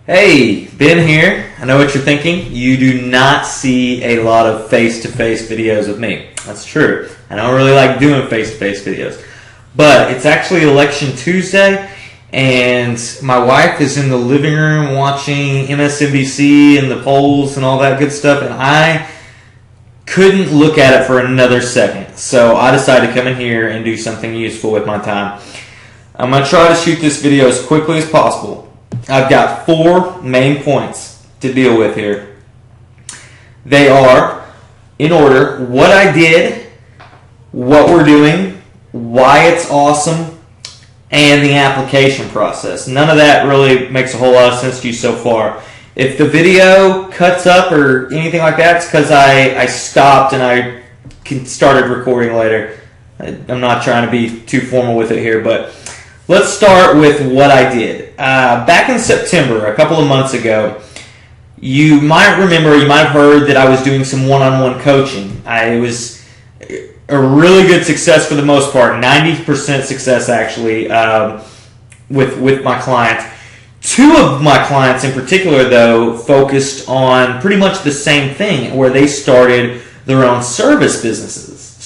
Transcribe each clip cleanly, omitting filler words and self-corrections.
Hey, Ben here. I know what you're thinking. You do not see a lot of face-to-face videos with me. That's true. I don't really like doing face-to-face videos. But it's actually Election Tuesday, and my wife is in the living room watching MSNBC and the polls and all that good stuff, and I couldn't look at it for another second. So I decided to come in here and do something useful with my time. I'm going to try to shoot this video as quickly as possible. I've got 4 main points to deal with here. They are, in order, what I did, what we're doing, why it's awesome, and the application process. None of that really makes a whole lot of sense to you so far. If the video cuts up or anything like that, it's because I stopped and I started recording later. I'm not trying to be too formal with it here, but let's start with what I did. Back in September, a couple of months ago, you might remember, you might have heard that I was doing some one-on-one coaching. It was a really good success for the most part, 90% success actually, with my clients. 2 of my clients in particular, though, focused on pretty much the same thing, where they started their own service business,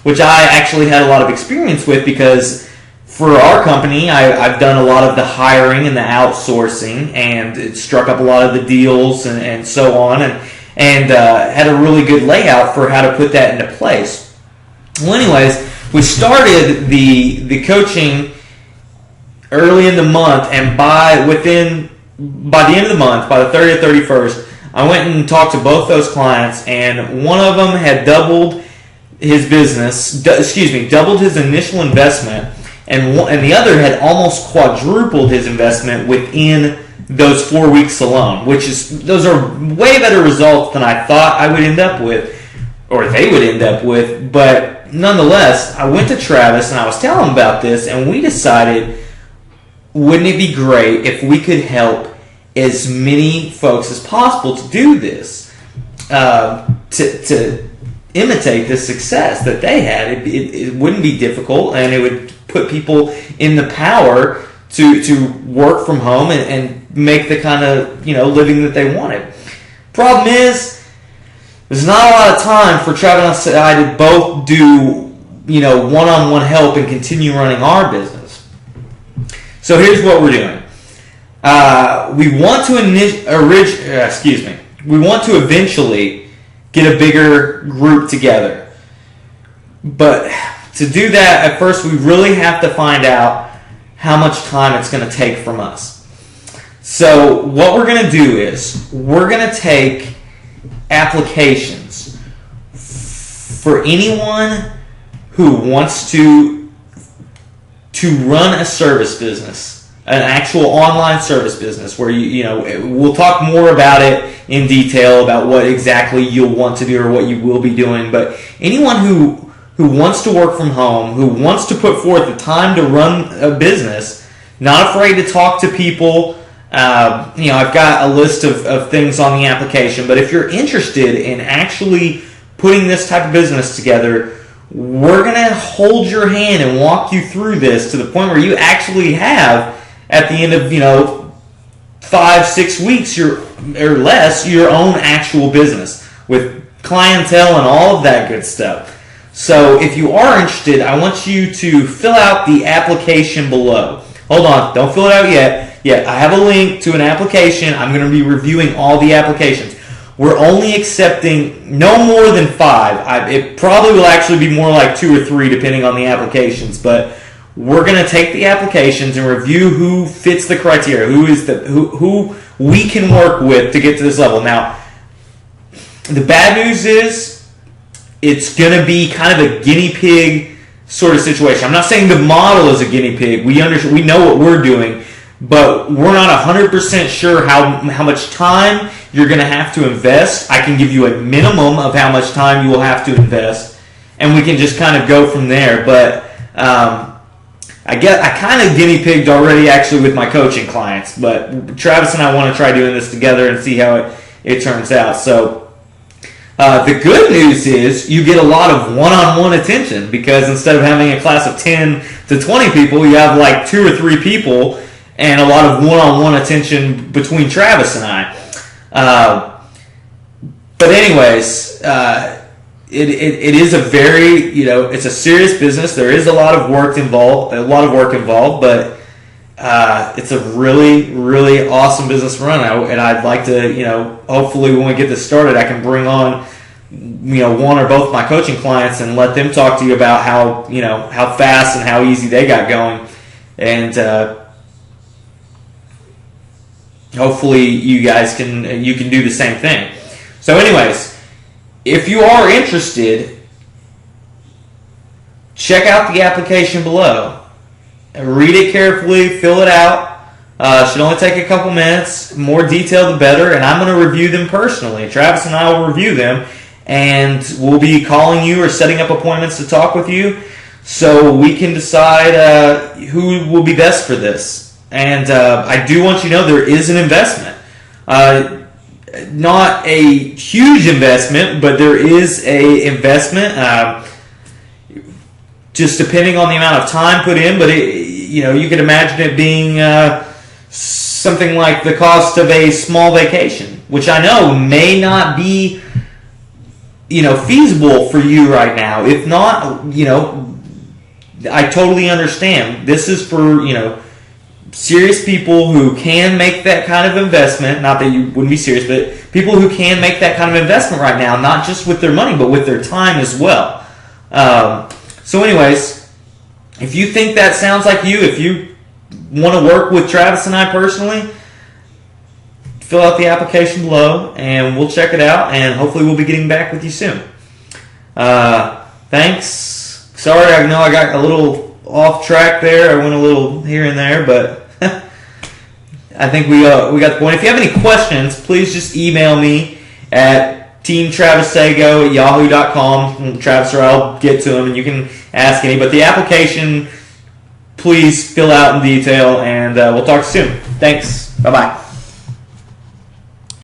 which I actually had a lot of experience with because for our company, I've done a lot of the hiring and the outsourcing, and it struck up a lot of the deals and so on, and had a really good layout for how to put that into place. Well, anyways, we started the coaching early in the month, and by the end of the month, by the 30th, 31st, I went and talked to both those clients, and one of them had doubled his doubled his initial investment, and the other had almost quadrupled his investment within those 4 weeks alone, those are way better results than I thought I would end up with, or they would end up with. But nonetheless, I went to Travis and I was telling him about this, and we decided, wouldn't it be great if we could help as many folks as possible to do this, to imitate the success that they had. It wouldn't be difficult, and it would put people in the power to work from home and make the kind of living that they wanted. Problem is, there's not a lot of time for Travis and I to both do one-on-one help and continue running our business. So here's what we're doing. We want to eventually get a bigger group together. But to do that, at first we really have to find out how much time it's going to take from us. So what we're going to do is we're going to take applications for anyone who wants to run a service business, an actual online service business, where we'll talk more about it in detail about what exactly you'll want to do or what you will be doing. But anyone who wants to work from home, who wants to put forth the time to run a business, not afraid to talk to people. I've got a list of things on the application, but if you're interested in actually putting this type of business together, we're going to hold your hand and walk you through this to the point where you actually have, at the end of 5-6 weeks or less, your own actual business with clientele and all of that good stuff. So if you are interested, I want you to fill out the application below. Hold on, don't fill it out yet. I have a link to an application. I'm going to be reviewing all the applications. We're only accepting no more than 5. It probably will actually be more like 2 or 3 depending on the applications, but we're going to take the applications and review who fits the criteria, who we can work with to get to this level. Now, the bad news is it's going to be kind of a guinea pig sort of situation. I'm not saying the model is a guinea pig. We know what we're doing, but we're not 100% sure how much time you're going to have to invest. I can give you a minimum of how much time you will have to invest, and we can just kind of go from there. But I kind of guinea pigged already actually with my coaching clients, but Travis and I want to try doing this together and see how it turns out. So the good news is you get a lot of one-on-one attention, because instead of having a class of 10 to 20 people, you have like 2 or 3 people and a lot of one-on-one attention between Travis and I. But anyways, it is a very, it's a serious business. There is a lot of work involved, but it's a really, really awesome business to run. And I'd like to, hopefully when we get this started, I can bring on, one or both of my coaching clients and let them talk to you about how, how fast and how easy they got going. And hopefully you guys can do the same thing. So anyways, if you are interested, check out the application below. Read it carefully, fill it out. Should only take a couple minutes. More detail, the better. And I'm going to review them personally. Travis and I will review them, and we'll be calling you or setting up appointments to talk with you, so we can decide who will be best for this. And I do want you to know there is an investment. Not a huge investment, but there is a investment. Just depending on the amount of time put in, but you could imagine it being something like the cost of a small vacation, which I know may not be feasible for you right now. If not, I totally understand. This is for serious people who can make that kind of investment. Not that you wouldn't be serious, but people who can make that kind of investment right now, not just with their money, but with their time as well. So anyways, if you think that sounds like you, if you want to work with Travis and I personally, fill out the application below and we'll check it out, and hopefully we'll be getting back with you soon. Thanks. Sorry, I know I got a little off track there. I went a little here and there, but I think we got the point. If you have any questions, please just email me at teamtravissago@yahoo.com. Travis or I'll get to them, and you can ask any. But the application, please fill out in detail, and we'll talk soon. Thanks. Bye-bye.